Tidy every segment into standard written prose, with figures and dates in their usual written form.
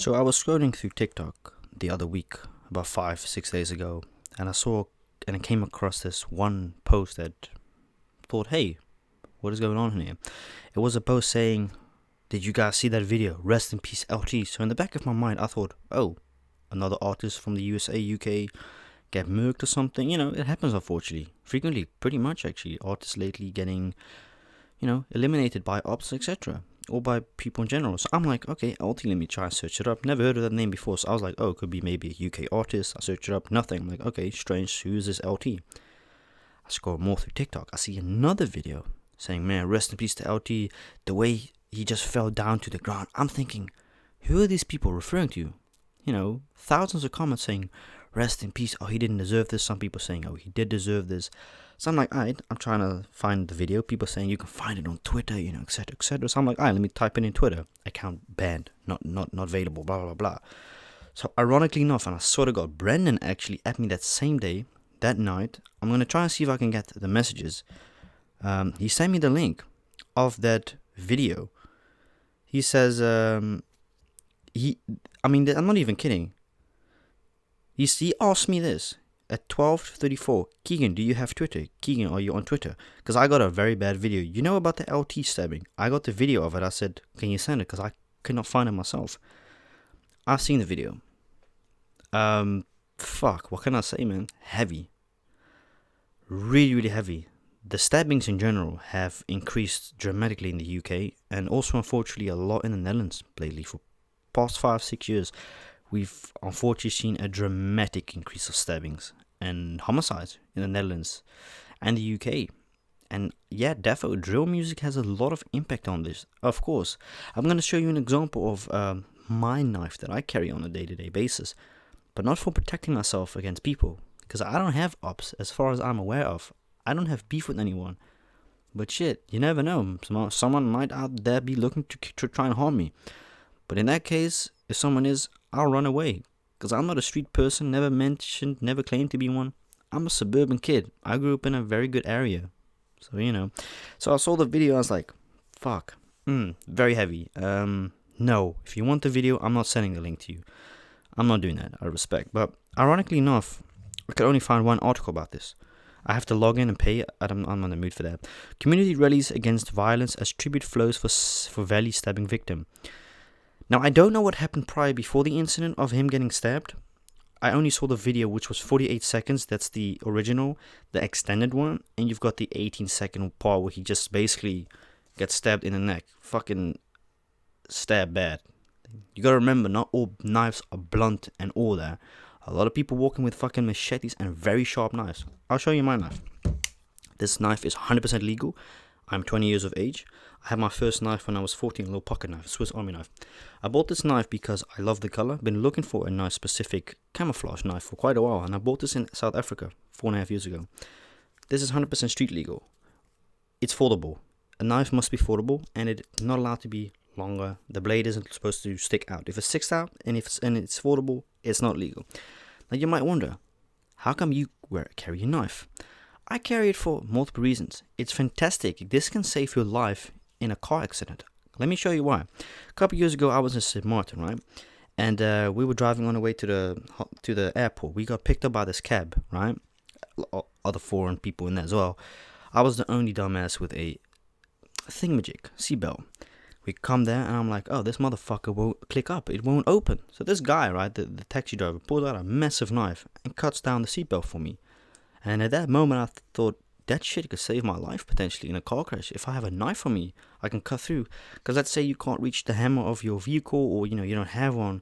So I was scrolling through TikTok the other week, about 5, 6 days ago, and I came across this one post that thought, hey, what is going on here? It was a post saying, did you guys see that video? Rest in peace, LT. So in the back of my mind, I thought, oh, another artist from the USA, UK get murked or something. It happens unfortunately. Frequently, pretty much actually. Artists lately getting eliminated by ops, etc. Or by people in general. So I'm like, okay, LT, let me try and search it up. Never heard of that name before. So I was like, oh, it could be maybe a UK artist. I search it up, nothing. I'm like, okay, strange. Who is this LT? I scroll more through TikTok. I see another video saying, man, rest in peace to LT. The way he just fell down to the ground. I'm thinking, who are these people referring to? Thousands of comments saying, rest in peace. Oh, he didn't deserve this. Some people saying, oh, he did deserve this. So I'm like, alright, I'm trying to find the video. People saying you can find it on Twitter, etc., etc. So I'm like, alright, let me type it in Twitter. Account banned, not available, blah, blah, blah. So ironically enough, and I sort of got Brendan actually at me that same day, that night. I'm going to try and see if I can get the messages. He sent me the link of that video. He says, I'm not even kidding. He asked me this at 12:34. Keegan, do you have Twitter? Keegan, are you on Twitter? Because I got a very bad video. You know about the LT stabbing? I got the video of it. I said, can you send it? Because I could not find it myself. I've seen the video. Fuck, what can I say, man? Heavy. Really, really heavy. The stabbings in general have increased dramatically in the UK and also unfortunately a lot in the Netherlands lately. For past 5-6 years, we've unfortunately seen a dramatic increase of stabbings and homicides in the Netherlands and the UK. And yeah, defo drill music has a lot of impact on this. Of course, I'm going to show you an example of my knife that I carry on a day-to-day basis, but not for protecting myself against people, because I don't have ops as far as I'm aware of. I don't have beef with anyone. But shit, you never know. Someone might out there be looking to try and harm me. But in that case, if someone is, I'll run away. Because I'm not a street person, never claimed to be one. I'm a suburban kid. I grew up in a very good area. So, So I saw the video, I was like, fuck. Very heavy. No, if you want the video, I'm not sending the link to you. I'm not doing that, out of respect. But ironically enough, I could only find one article about this. I have to log in and pay. I'm on the mood for that. Community rallies against violence as tribute flows for Valley stabbing victim. Now, I don't know what happened before the incident of him getting stabbed. I only saw the video, which was 48 seconds. That's the original, the extended one. And you've got the 18-second part where he just basically gets stabbed in the neck. Fucking stab bad. You gotta remember, not all knives are blunt and all that. A lot of people walking with fucking machetes and very sharp knives. I'll show you my knife. This knife is 100% legal. I'm 20 years of age. I had my first knife when I was 14, a little pocket knife, Swiss Army knife. I bought this knife because I love the color. Been looking for a nice specific camouflage knife for quite a while, and I bought this in South Africa 4.5 years ago. This is 100% street legal. It's foldable. A knife must be foldable, and it's not allowed to be longer. The blade isn't supposed to stick out. If it sticks out and it's foldable, it's not legal. Now you might wonder, how come you carry a knife? I carry it for multiple reasons. It's fantastic. This can save your life in a car accident. Let me show you why. A couple years ago, I was in St. Martin, right? And we were driving on the way to the airport. We got picked up by this cab, right? Other foreign people in there as well. I was the only dumbass with a thingamajig, seatbelt. We come there and I'm like, oh, this motherfucker won't click up. It won't open. So this guy, right, the taxi driver, pulls out a massive knife and cuts down the seatbelt for me. And at that moment, I thought, that shit could save my life potentially in a car crash. If I have a knife on me, I can cut through. Because let's say you can't reach the hammer of your vehicle, or you don't have one,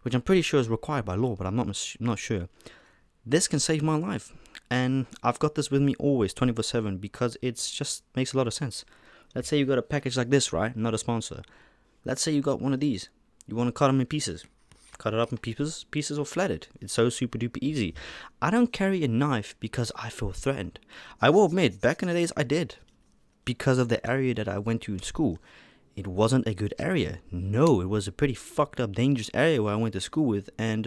which I'm pretty sure is required by law, but I'm not sure. This can save my life. And I've got this with me always, 24/7, because it's just makes a lot of sense. Let's say you got a package like this, right? Not a sponsor. Let's say you got one of these. You want to cut them in pieces. Cut it up in pieces or flat it. It's so super duper easy. I don't carry a knife because I feel threatened. I will admit, back in the days I did. Because of the area that I went to in school. It wasn't a good area. No, it was a pretty fucked up, dangerous area where I went to school with. And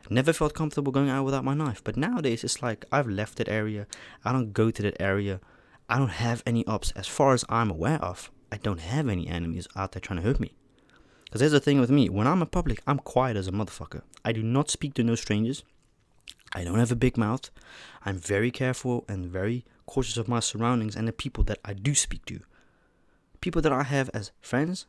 never felt comfortable going out without my knife. But nowadays, it's like I've left that area. I don't go to that area. I don't have any ops as far as I'm aware of. I don't have any enemies out there trying to hurt me. Because there's the thing with me. When I'm in public, I'm quiet as a motherfucker. I do not speak to no strangers. I don't have a big mouth. I'm very careful and very cautious of my surroundings and the people that I do speak to. People that I have as friends,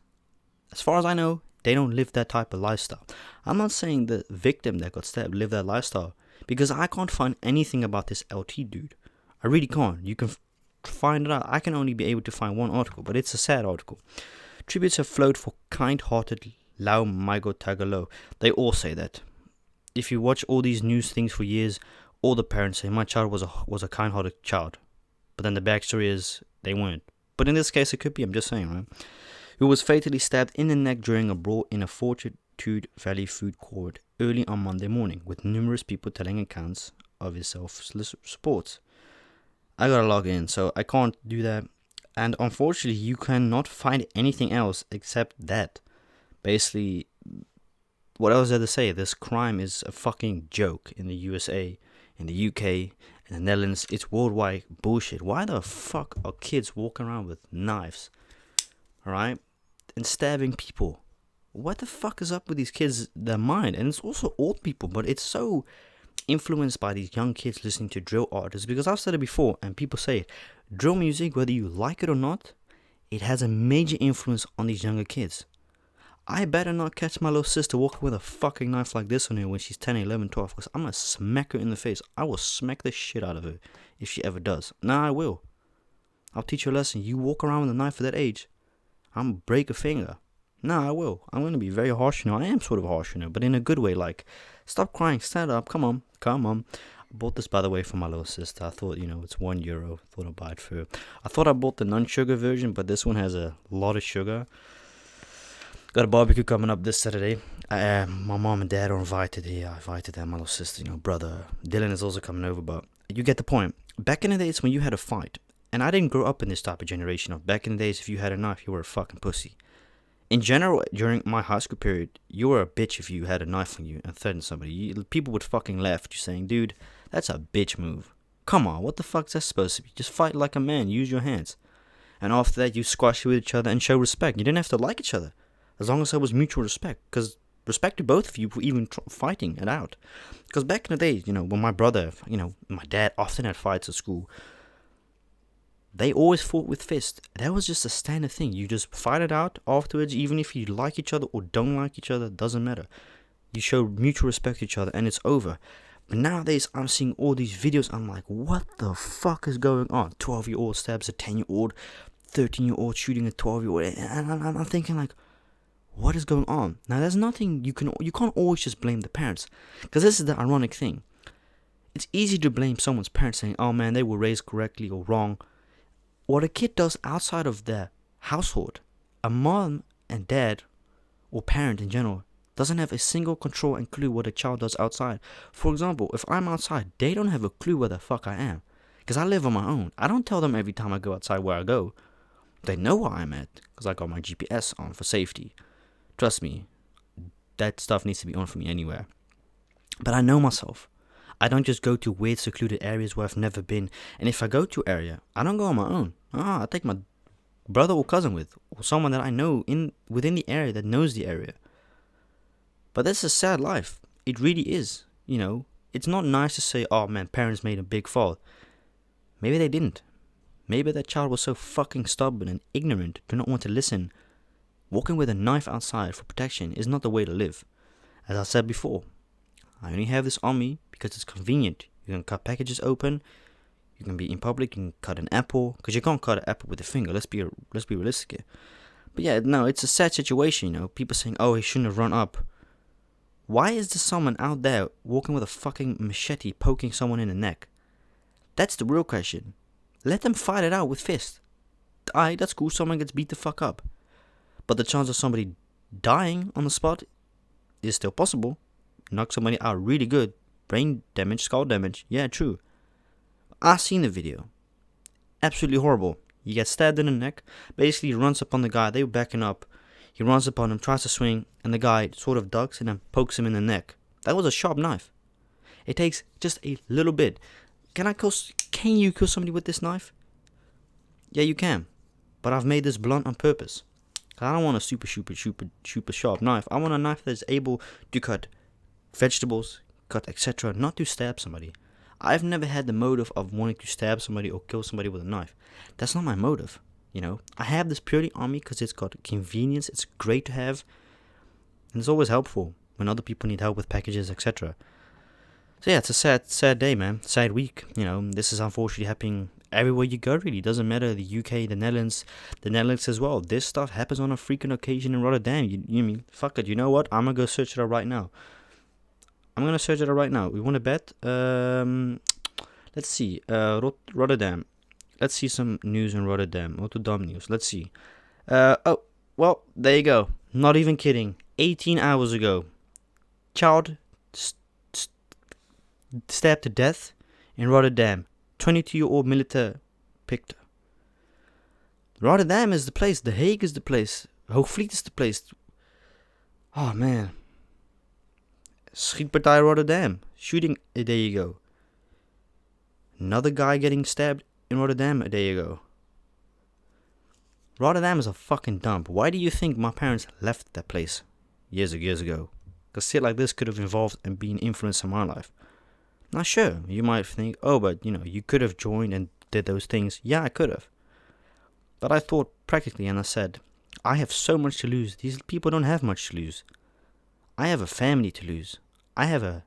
as far as I know, they don't live that type of lifestyle. I'm not saying the victim that got stabbed lived that lifestyle, because I can't find anything about this LT dude. I really can't. You can find it out. I can only be able to find one article, but it's a sad article. Tributes have flowed for kind-hearted Lau Maigo Tagalo. They all say that. If you watch all these news things for years, all the parents say my child was a kind-hearted child. But then the backstory is they weren't. But in this case, it could be. I'm just saying, right? Who was fatally stabbed in the neck during a brawl in a Fortitude Valley food court early on Monday morning, with numerous people telling accounts of his self-support. I gotta log in, so I can't do that. And unfortunately, you cannot find anything else except that. Basically, what else is there to say? This crime is a fucking joke in the USA, in the UK, in the Netherlands. It's worldwide bullshit. Why the fuck are kids walking around with knives? Alright? And stabbing people. What the fuck is up with these kids, their mind? And it's also old people, but it's so influenced by these young kids listening to drill artists. Because I've said it before, and people say it. Drill music, whether you like it or not, it has a major influence on these younger kids. I better not catch my little sister walking with a fucking knife like this on her when she's 10, 11, 12, because I'm going to smack her in the face. I will smack the shit out of her if she ever does. Nah, I will. I'll teach her a lesson. You walk around with a knife at that age, I'm going to break a finger. Nah, I will. I'm going to be very harsh, I am sort of harsh, but in a good way, like, stop crying, stand up, come on. I bought this, by the way, for my little sister. I thought, it's €1. Thought I'd buy it for her. I thought I bought the non-sugar version, but this one has a lot of sugar. Got a barbecue coming up this Saturday. My mom and dad are invited here. I invited them, my little sister, brother. Dylan is also coming over, but you get the point. Back in the days when you had a fight, and I didn't grow up in this type of generation of back in the days, if you had a knife, you were a fucking pussy. In general, during my high school period, you were a bitch if you had a knife on you and threatened somebody. People would fucking laugh at you saying, dude, that's a bitch move. Come on, what the fuck's that supposed to be? Just fight like a man, use your hands. And after that, you squash with each other and show respect. You didn't have to like each other, as long as there was mutual respect. Because respect to both of you for even fighting it out. Because back in the days, when my brother, my dad often had fights at school, they always fought with fists. That was just a standard thing. You just fight it out afterwards, even if you like each other or don't like each other, doesn't matter. You show mutual respect to each other and it's over. But nowadays, I'm seeing all these videos. I'm like, what the fuck is going on? 12-year-old stabs a 10-year-old, 13-year-old shooting a 12-year-old. And I'm thinking like, what is going on? Now, there's nothing you can't always just blame the parents. Because this is the ironic thing. It's easy to blame someone's parents saying, oh man, they were raised correctly or wrong. What a kid does outside of their household, a mom and dad, or parent in general, doesn't have a single control and clue what a child does outside. For example, if I'm outside, they don't have a clue where the fuck I am. Because I live on my own. I don't tell them every time I go outside where I go. They know where I'm at, because I got my GPS on for safety. Trust me, that stuff needs to be on for me anywhere. But I know myself. I don't just go to weird secluded areas where I've never been. And if I go to an area, I don't go on my own. I take my brother or cousin with, or someone that I know within the area that knows the area. But that's a sad life. It really is. It's not nice to say, oh man, parents made a big fault. Maybe they didn't. Maybe that child was so fucking stubborn and ignorant, do not want to listen. Walking with a knife outside for protection is not the way to live. As I said before, I only have this on me because it's convenient. You can cut packages open. You can be in public. You can cut an apple, because you can't cut an apple with a finger. Let's be realistic here. But yeah, no, it's a sad situation. People saying, "Oh, he shouldn't have run up." Why is there someone out there walking with a fucking machete poking someone in the neck? That's the real question. Let them fight it out with fists. Alright, that's cool. Someone gets beat the fuck up, but the chance of somebody dying on the spot is still possible. Knock somebody out really good. Brain damage, skull damage. Yeah, true. I've seen the video. Absolutely horrible. He gets stabbed in the neck. Basically, he runs upon the guy. They were backing up. He runs upon him, tries to swing, and the guy sort of ducks and then pokes him in the neck. That was a sharp knife. It takes just a little bit. Can you kill somebody with this knife? Yeah, you can. But I've made this blunt on purpose. 'Cause I don't want a super sharp knife. I want a knife that's able to cut vegetables, cut etc., not to stab somebody. I've never had the motive of wanting to stab somebody or kill somebody with a knife. That's not my motive. I have this purely on me because it's got convenience. It's great to have, and it's always helpful when other people need help with packages, etc. So yeah, it's a sad day, man. Sad week. This is unfortunately happening everywhere you go. Really, it doesn't matter. The UK, the Netherlands as well. This stuff happens on a frequent occasion in Rotterdam. You mean fuck it? You know what? I'm gonna go search it out right now. We want to bet? Let's see. Rotterdam. Let's see some news in Rotterdam. Rotterdam news. Let's see. Oh, well, there you go. Not even kidding. 18 hours ago, child stabbed to death in Rotterdam. 22-year-old militaire picked. Rotterdam is the place. The Hague is the place. Hoogvliet is the place. Oh, man. Schietpartij Rotterdam. Shooting. There you go. Another guy getting stabbed in Rotterdam. There you go. Rotterdam is a fucking dump. Why do you think my parents left that place years ago? Because shit like this could have involved and been influenced in my life. Now sure, you might think, oh, but you could have joined and did those things. Yeah, I could have. But I thought practically and I said, I have so much to lose. These people don't have much to lose. I have a family to lose. I have a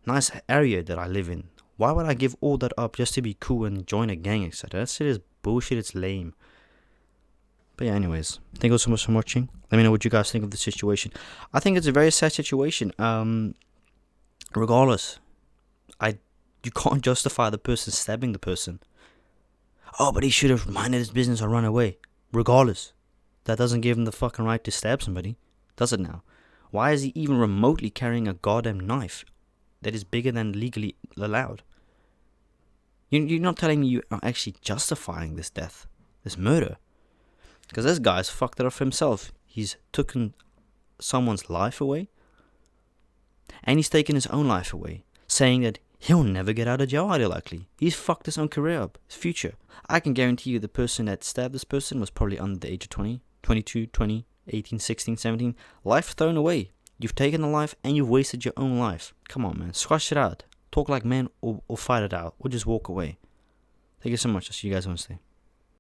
nice area that I live in. Why would I give all that up just to be cool and join a gang, etc.? That shit is bullshit. It's lame. But yeah, anyways, thank you so much for watching. Let me know what you guys think of the situation. I think it's a very sad situation. Regardless, you can't justify the person stabbing the person. Oh, but he should have minded his business or run away. Regardless, that doesn't give him the fucking right to stab somebody, does it now? Why is he even remotely carrying a goddamn knife that is bigger than legally allowed? You're not telling me you are actually justifying this death, this murder. Because this guy's fucked it up for himself. He's taken someone's life away. And he's taken his own life away. Saying that he'll never get out of jail, highly likely. He's fucked his own career up, his future. I can guarantee you the person that stabbed this person was probably under the age of 20, 22, 20, 18, 16, 17. Life thrown away. You've taken a life and you've wasted your own life. Come on, man. Squash it out. Talk like men or fight it out. Or just walk away. Thank you so much. I'll see you guys Wednesday.